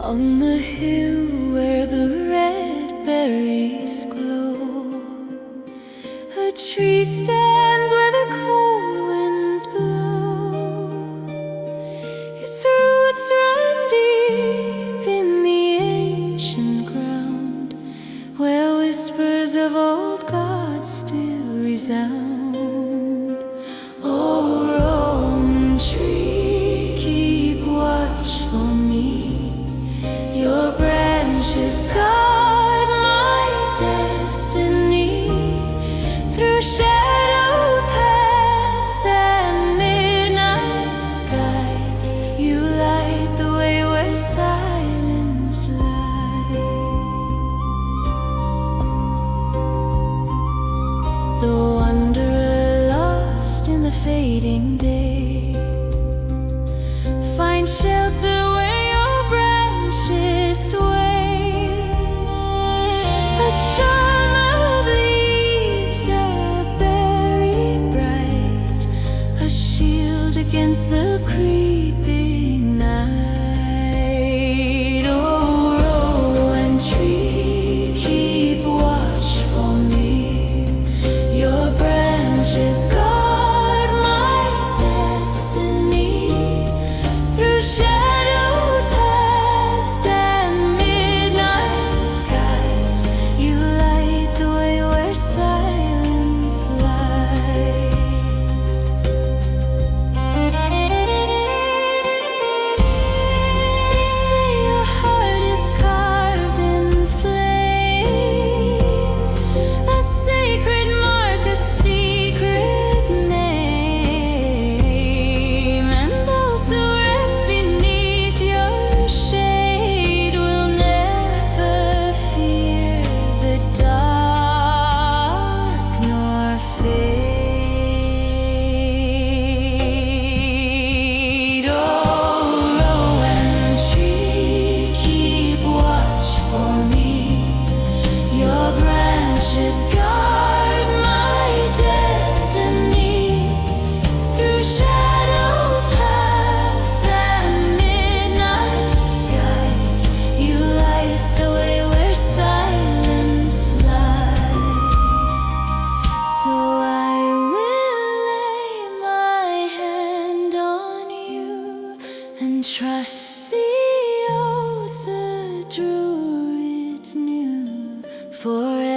On the hill where the red berries glow, a tree stands where the cold winds blow. Its roots run deep in the ancient ground, where whispers of old gods still resound. Oh, Rowan tree, keep watch for me. Your branches guard my destiny. Through shadowed paths and midnight skies, you light the way where silence lies. The wanderer lost in the fading day, find shelter where your branches sway. The charm of leaves that berry bright, a shield against the creeping night. Oh, Rowan tree, keep watch for me. Your branches guard my destiny. Through shadowed paths and midnight skies, you light the way where silence lies. They say your heart is carved in flame, a sacred mark, a secret name, and those who rest beneath your shade will never fear the dark nor fade. Oh, Rowan tree, keep watch for me. Your branches guard my destiny. Through shadowed paths and midnight skies, you light the way where silence lies. So I will lay my hand on you and trust the oath the druids knew forever.